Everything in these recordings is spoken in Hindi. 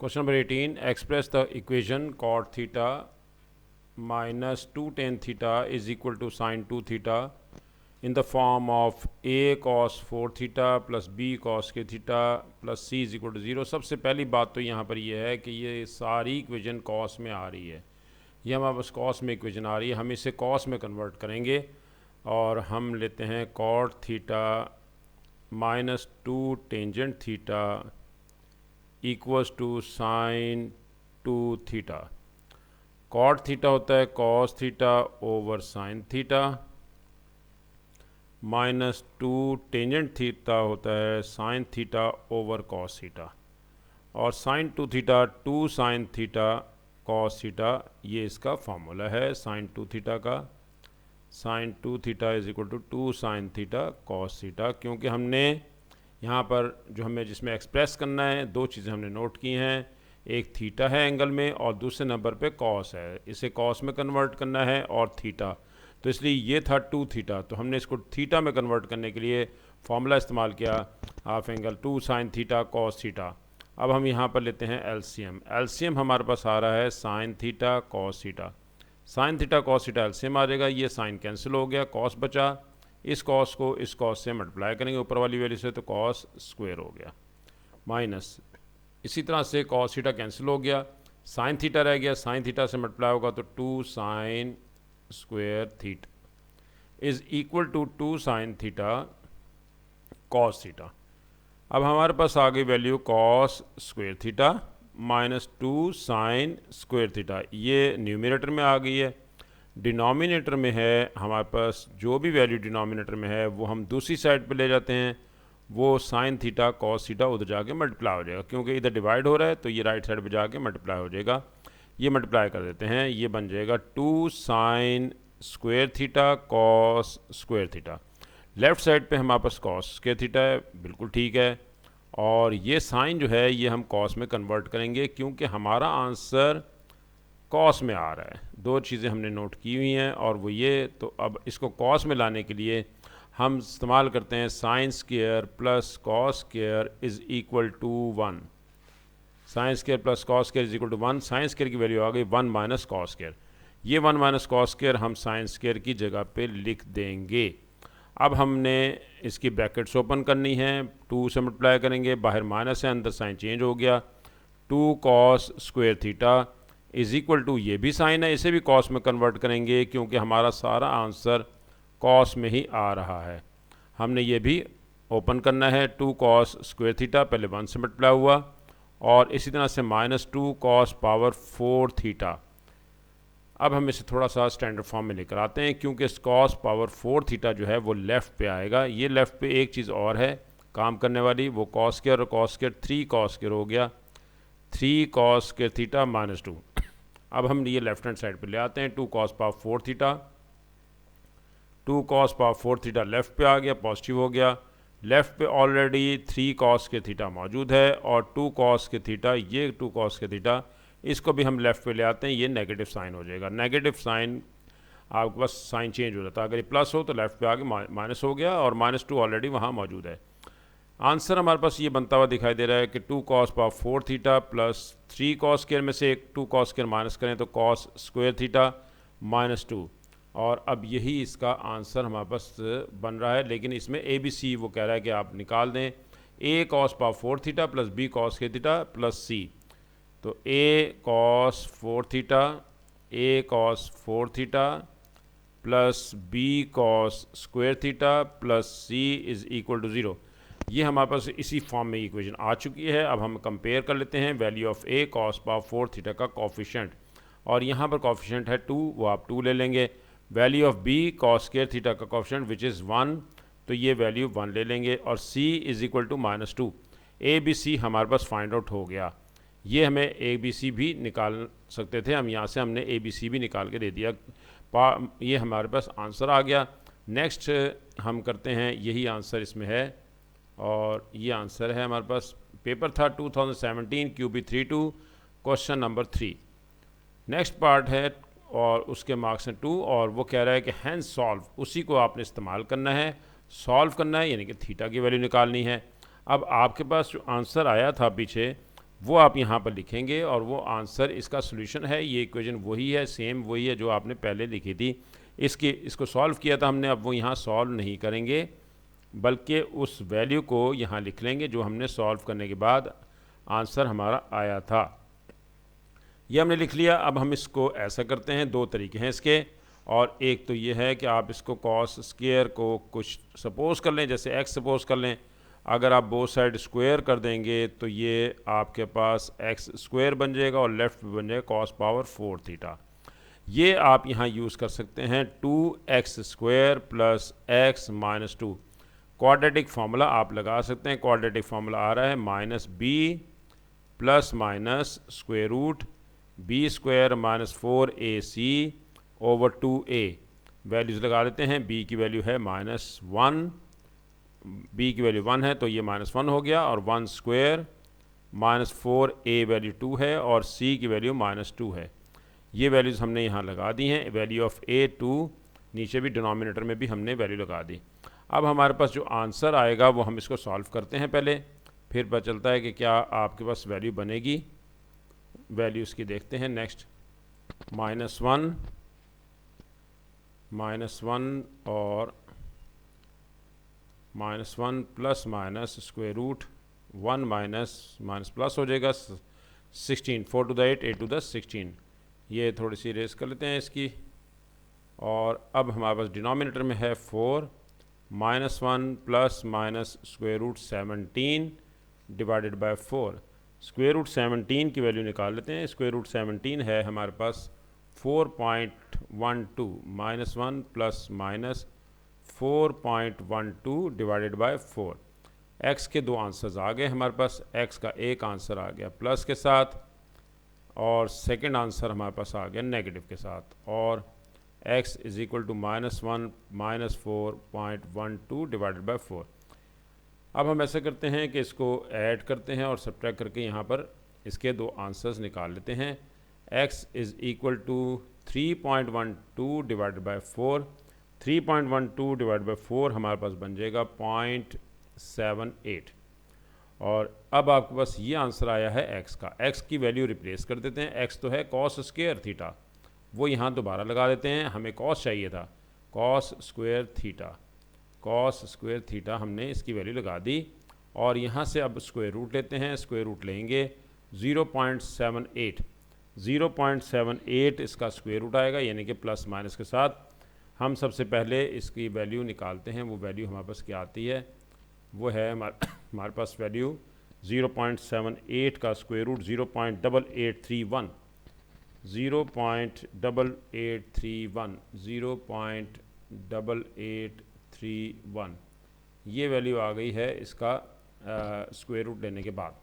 Question number 18. Express the equation cot theta minus 2 tan theta is equal to sin 2 theta in the form of a cos 4 theta plus b cos k theta plus c is equal to 0. सबसे पहली बात तो यहाँ पर ये है कि ये सारी इक्वेशन कॉस में आ रही है। ये हमारे पास कॉस में इक्वेशन आ रही है, हम इसे कॉस में कन्वर्ट करेंगे और हम लेते हैं cot theta minus 2 tangent theta equals to sine 2 theta. Cot theta होता है cos theta over sine theta, minus 2 tangent theta होता है sine theta over cos theta, और sine 2 theta 2 sine theta cos theta, ये इसका फॉर्मूला है साइन 2 थीटा का। Sine 2 theta is equal to 2 sine theta cos theta, क्योंकि हमने यहाँ पर जो हमें जिसमें एक्सप्रेस करना है दो चीज़ें हमने नोट की हैं, एक थीटा है एंगल में और दूसरे नंबर पे कॉस है, इसे कॉस में कन्वर्ट करना है और थीटा, तो इसलिए ये था 2 थीटा, तो हमने इसको थीटा में कन्वर्ट करने के लिए फॉर्मूला इस्तेमाल किया half angle 2 sine theta cos theta. अब हम यहाँ पर लेते हैं एलसीएम। एलसीएम हमारे पास आ रहा है sine theta cos theta, sine theta cos theta LCM आ जाएगा, ये साइन कैंसिल हो गया, कॉस बचा, इस कॉस को इस कॉस से मल्टीप्लाई करेंगे ऊपर वाली वैल्यू से, तो कॉस स्क्वायर हो गया, माइनस इसी तरह से कॉस थीटा कैंसिल हो गया, साइन थीटा रह गया, साइन थीटा से मल्टीप्लाई होगा तो 2 sine square theta is equal to 2 sine theta cos theta. अब हमारे पास आ गई value cos square theta minus 2 sine square theta, ये न्यूमरेटर में आ गई है। डिनोमिनेटर में है हमारे पास जो भी वैल्यू डिनोमिनेटर में है वो हम दूसरी साइड पे ले जाते हैं, वो साइन थीटा कॉस थीटा उधर जाके मल्टीप्लाई हो जाएगा, क्योंकि इधर डिवाइड हो रहा है तो ये राइट साइड पे जाके मल्टीप्लाई हो जाएगा। ये मल्टीप्लाई कर देते हैं, ये बन जाएगा 2 sine square theta cos square theta. Left side पे हमारे पास कॉस स्क्वायर थीटा है, बिल्कुल ठीक है, और ये साइन जो है ये हम कॉस में कन्वर्ट करेंगे क्योंकि हमारा आंसर कॉस में आ रहा है। दो चीज़ें हमने नोट की हुई हैं और वो ये, तो अब इसको कॉस में लाने के लिए हम इस्तेमाल करते हैं sine square plus cos square is equal to 1। Sine square plus cos square is equal to 1, sine square की वैल्यू आ गई 1 माइनस कॉस स्क्वायर, ये 1 माइनस कॉस स्क्वायर हम साइन स्क्वायर की जगह पे लिख देंगे। अब हमने इसकी ब्रैकेट्स ओपन करनी है, 2 से मल्टीप्लाई करेंगे, बाहर माइनस है अंदर साइन चेंज हो गया, 2 cos square theta is equal to, ये भी साइन है, इसे भी कॉस में कन्वर्ट करेंगे क्योंकि हमारा सारा आंसर कॉस में ही आ रहा है। हमने ये भी ओपन करना है, 2 कॉस स्क्वायर थीटा पहले 1 से मल्टीप्लाई हुआ, और इसी तरह से माइनस 2 कॉस पावर 4 थीटा। अब हम इसे थोड़ा सा स्टैंडर्ड फॉर्म में लेकर आते हैं, क्योंकि कॉस पावर 4 थीटा जो है वो लेफ़्ट पे आएगा। ये लेफ़्ट पे एक चीज़ और है काम करने वाली, वो कॉस स्क्वायर और कॉस स्क्वायर 3 कॉस स्क्वायर हो गया, 3 कॉस स्क्वायर थीटा माइनस 2। अब हम ये लेफ्ट हैंड साइड पे ले आते हैं, 2 cos power 4 theta, 2 cos power 4 theta left पे आ गया, पॉजिटिव हो गया, लेफ़्ट पे ऑलरेडी 3 कॉस के थीटा मौजूद है और 2 कॉस के थीटा, ये 2 कॉस के थीटा, इसको भी हम लेफ़्ट पे ले आते हैं, ये नेगेटिव साइन हो जाएगा। नेगेटिव साइन आपके पास साइन चेंज हो जाता है, अगर ये प्लस हो तो लेफ़्ट पे आगे माइनस हो गया और माइनस 2 ऑलरेडी वहाँ मौजूद है। आंसर हमारे पास ये बनता हुआ दिखाई दे रहा है कि 2 cos power 4 theta plus 3 cos square में से एक 2 कॉस स्क्वायर माइनस करें तो कॉस स्क्वायर थीटा माइनस 2, और अब यही इसका आंसर हमारे पास बन रहा है। लेकिन इसमें ए बी सी वो कह रहा है कि आप निकाल दें, A cos power 4 theta plus B cos square theta plus C, तो A cos 4 theta, A cos 4 theta plus B cos square theta plus C is equal to 0। ये हमारे पास इसी फॉर्म में इक्वेशन आ चुकी है। अब हम कंपेयर कर लेते हैं value of A cos power 4 theta का कोफिशिएंट, और यहाँ पर कोफिशिएंट है 2, वो आप 2 ले लेंगे। Value of B cos square theta का कोफिशिएंट विच इज़ 1, तो ये वैल्यू 1 ले लेंगे, और C is equal to minus 2। A B C हमारे पास फाइंड आउट हो गया, ये हमें ए बी सी भी निकाल सकते थे, हम यहाँ से हमने ए बी सी भी निकाल के दे दिया, ये हमारे पास आंसर आ गया। नेक्स्ट हम करते हैं, यही आंसर इसमें है, और ये आंसर है हमारे पास, पेपर था 2017 QB 32 question number 3। Next part है और उसके मार्क्स हैं 2, और वो कह रहा है कि हैंस सॉल्व, उसी को आपने इस्तेमाल करना है, सॉल्व करना है, यानी कि थीटा की वैल्यू निकालनी है। अब आपके पास जो आंसर आया था पीछे वो आप यहाँ पर लिखेंगे और वो आंसर इसका सोल्यूशन है। ये इक्वेशन वही है, सेम वही है जो आपने पहले लिखी थी। इसको सॉल्व किया था हमने, अब वो यहाँ सॉल्व नहीं करेंगे बल्कि उस वैल्यू को यहाँ लिख लेंगे जो हमने सॉल्व करने के बाद आंसर हमारा आया था। ये हमने लिख लिया। अब हम इसको ऐसा करते हैं, दो तरीके हैं इसके, और एक तो ये है कि आप इसको कॉस स्क्वायर को कुछ सपोज कर लें, जैसे एक्स सपोज कर लें। अगर आप बोथ साइड स्क्वायर कर देंगे तो ये आपके पास एक्स स्क्वायर बन जाएगा और लेफ्ट में बन जाएगा कॉस पावर 4 थीटा। ये आप यहाँ यूज़ कर सकते हैं 2x square plus X minus 2। Quadratic formula आप लगा सकते हैं। क्वाड्रेटिक फार्मूला आ रहा है minus B plus minus square root B square minus 4ac over 2a। Values लगा देते हैं। b की वैल्यू है -1, b की वैल्यू 1 है तो ये -1 हो गया, और 1 स्क्वायर -4a वैल्यू 2 है, और c की वैल्यू -2 है। ये वैल्यूज़ हमने यहाँ लगा दी हैं। वैल्यू ऑफ a 2, नीचे भी डिनोमिनेटर में भी हमने वैल्यू लगा दी। अब हमारे पास जो आंसर आएगा वो हम इसको सॉल्व करते हैं पहले, फिर पता चलता है कि क्या आपके पास वैल्यू बनेगी। वैल्यू इसकी देखते हैं। नेक्स्ट -1 और -1 plus minus square root 1 minus plus हो जाएगा 16, 4 टू द 8, 8 टू द 16। ये थोड़ी सी रेस कर लेते हैं इसकी। और अब हमारे पास डिनोमिनेटर में है 4 -1 plus minus square root 17 divided by 4। Square root 17 की वैल्यू निकाल लेते हैं। स्क्वायर रूट 17 है हमारे पास 4.12, -1 plus minus 4.12 divided by 4। X के दो आंसर्स आ गए हमारे पास। एक्स का एक आंसर आ गया प्लस के साथ, और सेकंड आंसर हमारे पास आ गया नेगेटिव के साथ, और x is equal to -1 -4.12 divided by 4। अब हम ऐसा करते हैं कि इसको ऐड करते हैं और सब्ट्रैक्ट करके यहाँ पर इसके दो आंसर्स निकाल लेते हैं। x is equal to 3.12 divided by 4। 3.12 divide by 4 हमारे पास बन जाएगा 0.78। और अब आपके पास ये आंसर आया है x का। x की वैल्यू रिप्लेस कर देते हैं। x तो है कॉस स्क्वायर थीटा, वो यहाँ दोबारा लगा देते हैं। हमें कॉस चाहिए था, cos square theta. Cos square theta हमने इसकी वैल्यू लगा दी, और यहाँ से अब स्क्वायर रूट लेते हैं। स्क्वायर रूट लेंगे 0.78। 0.78 इसका स्क्वायर रूट आएगा, यानी कि प्लस माइनस के साथ। हम सबसे पहले इसकी वैल्यू निकालते हैं। वो वैल्यू हमारे पास क्या आती है, वो है हमारे पास वैल्यू 0.78 का स्क्वायर रूट 0.8831। 0.8831 ये वैल्यू आ गई है इसका स्क्वायर रूट लेने के बाद।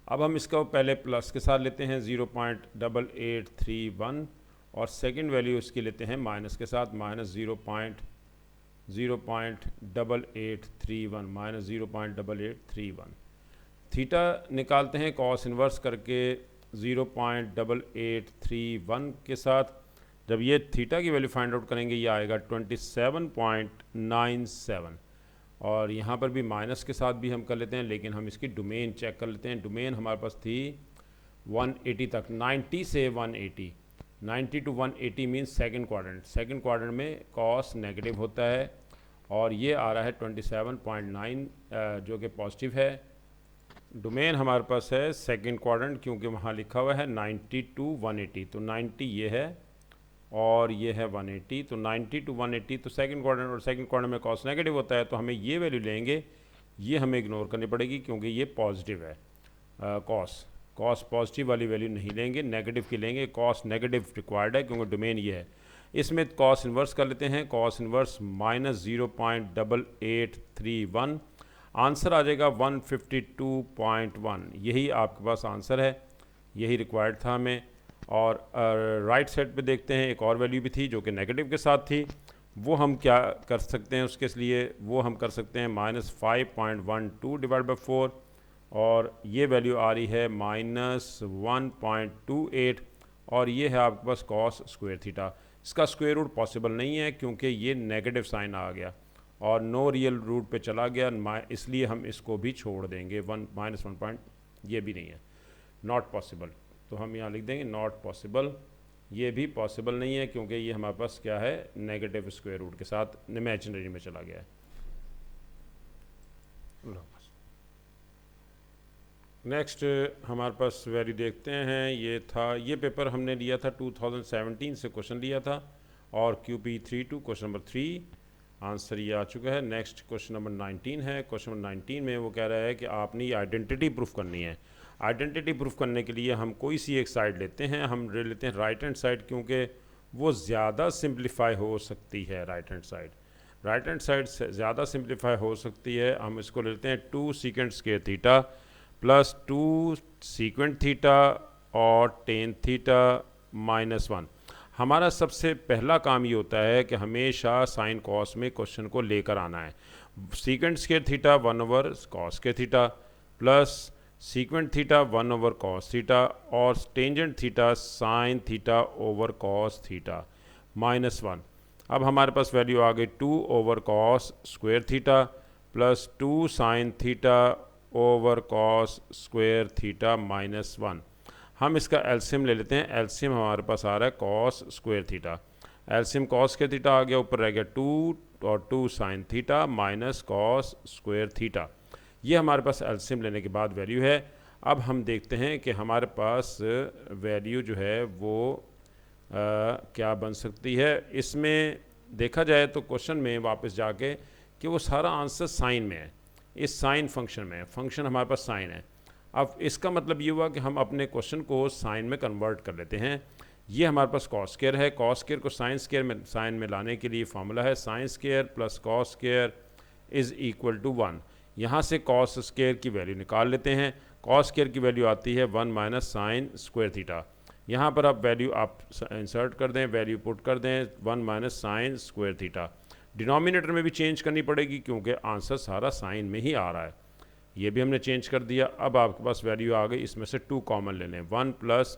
अब हम इसका पहले प्लस के साथ लेते हैं 0.8831, और सेकंड वैल्यू इसकी लेते हैं माइनस के साथ, -0.8831। थीटा निकालते हैं कॉस इन्वर्स करके 0.8831 के साथ। जब ये थीटा की वैल्यू फाइंड आउट करेंगे ये आएगा 27.97, और यहाँ पर भी माइनस के साथ भी हम कर लेते हैं, लेकिन हम इसकी डोमेन चेक कर लेते हैं। डोमेन हमारे पास थी 180 तक, 90 से 180, 90 to 180 means second quadrant. Second quadrant में कॉस नेगेटिव होता है, और ये आ रहा है 27.9 जो कि पॉजिटिव है। डोमेन हमारे पास है सेकंड क्वाड्रेंट, क्योंकि वहाँ लिखा हुआ है 90 टू 180, तो 90 ये है और ये है 180, तो 90 टू 180 तो सेकंड क्वाड्रेंट, और सेकंड क्वाड्रेंट में कॉस नेगेटिव होता है, तो हमें ये वैल्यू लेंगे। ये हमें इग्नोर करनी पड़ेगी क्योंकि ये पॉजिटिव है। कॉस पॉजिटिव वाली वैल्यू नहीं लेंगे, नेगेटिव की लेंगे। कॉस नेगेटिव रिक्वायर्ड है क्योंकि डोमेन ये है। इसमें कॉस इन्वर्स कर लेते हैं। कॉस इन्वर्स -0.8831, आंसर आ जाएगा 152.1। यही आपके पास आंसर है, यही रिक्वायर्ड था हमें। और राइट साइड पे देखते हैं एक और वैल्यू भी थी जो कि नेगेटिव के साथ थी। वो हम क्या कर सकते हैं उसके लिए, वो हम कर सकते हैं -5.12 डिवाइड बाई 4, और ये वैल्यू आ रही है -1.28, और ये है आपके पास कॉस स्क्वायर थीटा। इसका स्क्वायर रूट पॉसिबल नहीं है क्योंकि ये नेगेटिव साइन आ गया और नो रियल रूट पे चला गया, इसलिए हम इसको भी छोड़ देंगे। -1.28 ये भी नहीं है, नॉट पॉसिबल। तो हम यहाँ लिख देंगे नॉट पॉसिबल, ये भी पॉसिबल नहीं है क्योंकि ये हमारे पास क्या है, नेगेटिव स्क्वायर रूट के साथ इमेजिनरी में चला गया है। नेक्स्ट हमारे पास वैल्यू देखते हैं, ये था, ये पेपर हमने लिया था 2017 से क्वेश्चन लिया था और QP32 क्वेश्चन नंबर 3 आंसर ये आ चुका है। नेक्स्ट क्वेश्चन नंबर 19 है। क्वेश्चन नंबर 19 में वो कह रहा है कि आपने ये आइडेंटिटी प्रूफ करनी है। आइडेंटिटी प्रूफ करने के लिए हम कोई सी एक साइड लेते हैं, हम ले लेते हैं राइट हैंड साइड क्योंकि वो ज़्यादा सिंप्लीफाई हो सकती है। राइट हैंड साइड से ज़्यादा सिंप्लीफाई हो सकती है। हम इसको ले लेते हैं 2 secant square theta plus 2 secant theta और टेन थीटा माइनस 1। हमारा सबसे पहला काम ये होता है कि हमेशा साइन कॉस में क्वेश्चन को लेकर आना है। Secant square theta 1 over cos square theta plus secant theta 1 over cos theta और tangent theta sine theta over cos theta minus 1। अब हमारे पास वैल्यू आ गई 2 over cos square theta plus 2 sine theta over cos square theta minus 1। हम इसका एलसीएम ले लेते हैं। एलसीएम हमारे पास आ रहा है cos square theta, LCM cos के थीटा आ गया, ऊपर रह गया 2 और 2 sine theta minus cos square theta. ये हमारे पास एलसीएम लेने के बाद वैल्यू है। अब हम देखते हैं कि हमारे पास वैल्यू जो है वो क्या बन सकती है। इसमें देखा जाए तो क्वेश्चन में वापस जाके कि वो सारा आंसर साइन में है, इस साइन फंक्शन में है, फंक्शन हमारे पास साइन है। अब इसका मतलब ये हुआ कि हम अपने क्वेश्चन को साइन में कन्वर्ट कर लेते हैं। ये हमारे पास कॉस स्क्वायर है, कॉस स्क्वायर को साइन में लाने के लिए फार्मूला है sine square plus cos square is equal to 1। यहाँ से कॉस स्क्वायर की वैल्यू निकाल लेते हैं। कॉस स्क्वायर की वैल्यू आती है 1 माइनस साइन स्क्वायर थीटा। यहाँ पर आप वैल्यू आप इंसर्ट कर दें, वैल्यू पुट कर दें 1 minus sign square theta. Denominator में भी चेंज करनी पड़ेगी क्योंकि आंसर सारा साइन में ही आ रहा है। ये भी हमने चेंज कर दिया। अब आपके पास वैल्यू आ गई, इसमें से 2 कॉमन ले लें, 1 प्लस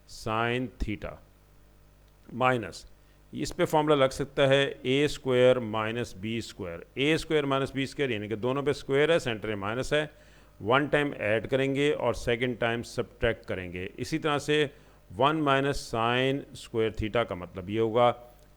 साइन थीटा माइनस, इस पे फॉर्मूला लग सकता है ए स्क्वायर माइनस बी स्क्वायर। ए स्क्वायर माइनस बी स्क्वायर यानी कि दोनों पे स्क्वायर है, सेंटर में माइनस है। 1 टाइम ऐड करेंगे और सेकंड टाइम सब्ट्रैक्ट करेंगे। इसी तरह से 1 माइनस साइन स्क्वायर थीटा का मतलब ये होगा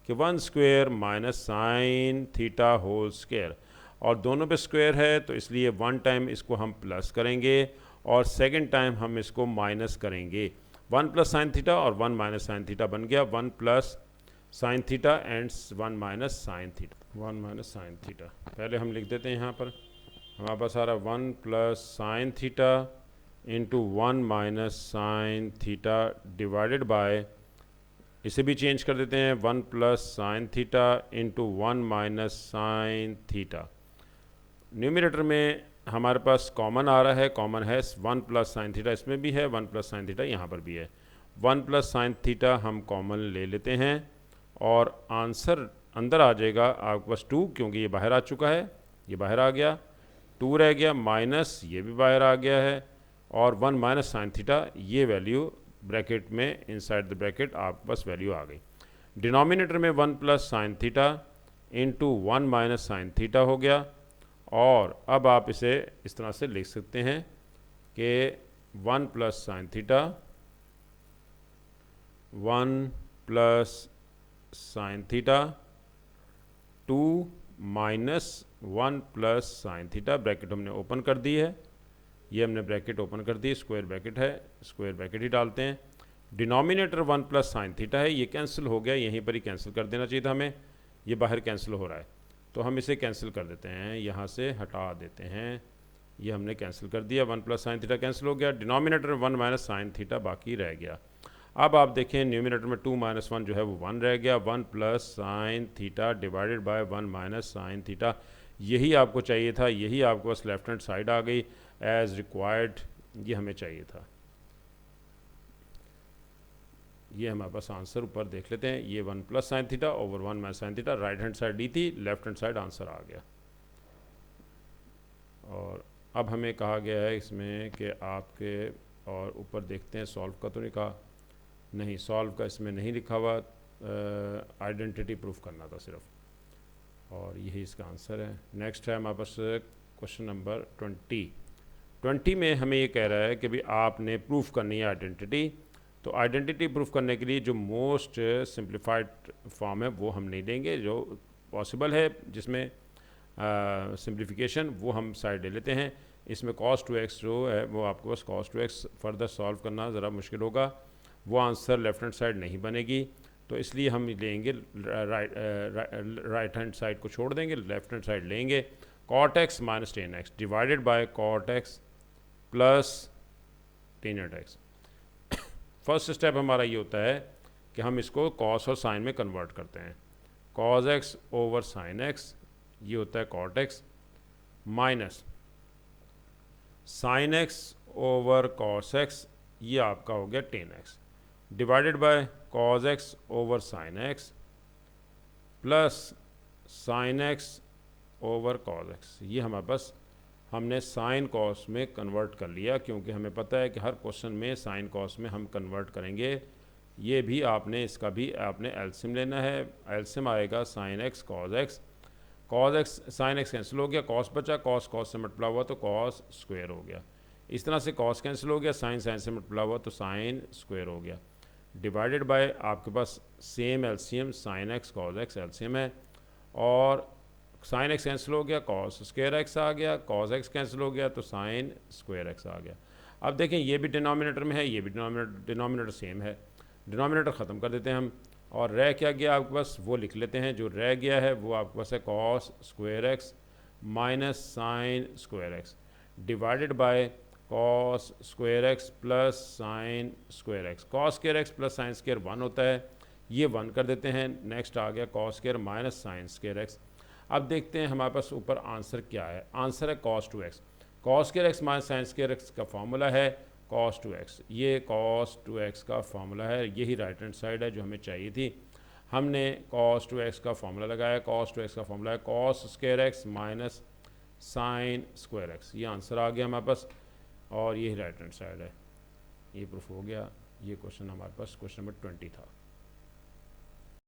कि 1 square minus sine theta whole square, और दोनों पे स्क्वायर है तो इसलिए 1 टाइम इसको हम प्लस करेंगे और सेकंड टाइम हम इसको माइनस करेंगे। 1 प्लस साइन थीटा और 1 माइनस साइन थीटा बन गया 1 plus sine theta and 1 minus sine theta, 1 minus sine theta. पहले हम लिख देते हैं, यहाँ पर हमारे पास आ रहा है 1 plus sine theta into 1 minus sine theta divided by, इसे भी चेंज कर देते हैं 1 plus sine theta into 1 minus sine theta. Numerator में हमारे पास कॉमन आ रहा है, कॉमन है 1 प्लस साइन थीटा, इसमें भी है 1 प्लस साइन थीटा यहाँ पर भी है। 1 प्लस साइन थीटा हम कॉमन ले लेते हैं और आंसर अंदर आ जाएगा आपके पास 2, क्योंकि ये बाहर आ चुका है, ये बाहर आ गया, 2 रह गया, माइनस ये भी बाहर आ गया है और 1 माइनस साइन थीटा, ये वैल्यू ब्रैकेट में इनसाइड द ब्रैकेट आपके पास वैल्यू आ गई। डिनोमिनेटर में 1 plus sine theta into 1 minus sine theta हो गया। और अब आप इसे इस तरह से लिख सकते हैं कि 1 plus sine theta 1 plus sine theta 2 minus 1 plus sine theta, bracket हमने ओपन कर दी है, ये हमने ब्रैकेट ओपन कर दी, स्क्वायर ब्रैकेट है, स्क्वायर ब्रैकेट ही डालते हैं। डिनोमिनेटर 1 प्लस साइन थीटा है, ये कैंसिल हो गया, यहीं पर ही कैंसिल कर देना चाहिए था हमें, ये बाहर कैंसिल हो रहा है तो हम इसे कैंसिल कर देते हैं, यहाँ से हटा देते हैं, ये हमने कैंसिल कर दिया, 1 प्लस साइन थीटा कैंसिल हो गया, डिनोमिनेटर 1 माइनस साइन थीटा बाकी रह गया। अब आप देखें न्यूमिनेटर में 2 माइनस 1 जो है वो 1 रह गया, 1 plus sine theta divided by 1 minus sine theta, यही आपको चाहिए था, यही आपके पास लेफ्ट हैंड साइड आ गई एज रिक्वायर्ड, ये हमें चाहिए था। ये हमारे पास आंसर ऊपर देख लेते हैं, ये 1 plus sign theta over 1 minus sine theta, right hand side D थी, लेफ्ट हैंड साइड आंसर आ गया। और अब हमें कहा गया है इसमें कि आपके, और ऊपर देखते हैं सॉल्व का तो नहीं कहा, नहीं सॉल्व का इसमें नहीं लिखा हुआ, आइडेंटिटी प्रूफ करना था सिर्फ, और यही इसका आंसर है। नेक्स्ट है हमारे पास क्वेश्चन नंबर 20। 20 में हमें ये कह रहा है कि भाई आपने प्रूफ करनी है आइडेंटिटी। तो आइडेंटिटी प्रूफ करने के लिए जो मोस्ट सिंप्लीफाइड फॉर्म है वो हम नहीं लेंगे, जो पॉसिबल है जिसमें सिंप्लीफिकेशन वो हम साइड ले लेते हैं। इसमें cos 2x जो है वो आपको बस cos 2x फर्दर सॉल्व करना ज़रा मुश्किल होगा, वो आंसर लेफ्ट हैंड साइड नहीं बनेगी। तो इसलिए हम लेंगे राइट हैंड साइड को छोड़ देंगे, लेफ्ट हैंड साइड लेंगे। cot x minus ten x divided by cot x plus tangent x. First step हमारा ये होता है कि हम इसको cos और sin में कन्वर्ट करते हैं। cos x over sin x ये होता है cot x minus sin x over cos x ये आपका हो गया tan x divided by cos x over sin x plus sin x over cos x। ये हमारे पास हमने साइन कॉस में कन्वर्ट कर लिया, क्योंकि हमें पता है कि हर क्वेश्चन में साइन कॉस में हम कन्वर्ट करेंगे। ये भी आपने इसका भी आपने एलसीएम लेना है। एलसीएम आएगा sign X cos x, cos x sine x cancel हो गया, कॉस बचा, कॉस कॉस से मल्टीप्लाई हुआ तो कॉस स्क्वायर हो गया। इस तरह से कॉस कैंसिल हो गया, साइन साइन से मल्टीप्लाई हुआ तो साइन स्क्वायर हो गया। डिवाइडेड बाय आपके पास same LCM sine X cos X LCM है, और साइन एक्स कैंसिल हो गया, कॉस स्क्वायर एक्स आ गया, कॉस एक्स कैंसिल हो गया तो साइन स्क्वायर एक्स आ गया। अब देखें ये भी डिनोमिनेटर में है, ये भी डिनोमिनेटर सेम है। डिनोमिनेटर ख़त्म कर देते हैं हम, और रह क्या गया आपके पास वो लिख लेते हैं। जो रह गया है वो आपके पास है cos square x minus sine square x divided by cos square x plus sine square x. Cos square x plus sine square 1 होता है, ये 1 कर देते हैं। नेक्स्ट आ गया cos square minus sine square x. अब देखते हैं हमारे पास ऊपर आंसर क्या है। आंसर है cos 2x। cos square x minus sine square x का फार्मूला है cos 2x। ये cos 2x का फार्मूला है, यही राइट हैंड साइड है जो हमें चाहिए थी। हमने cos 2x का फार्मूला लगाया। cos 2x का फार्मूला है cos square x minus sine square x. ये आंसर आ गया हमारे पास, और यही राइट हैंड साइड है। ये प्रूफ हो गया। ये क्वेश्चन हमारे पास क्वेश्चन नंबर 20 था।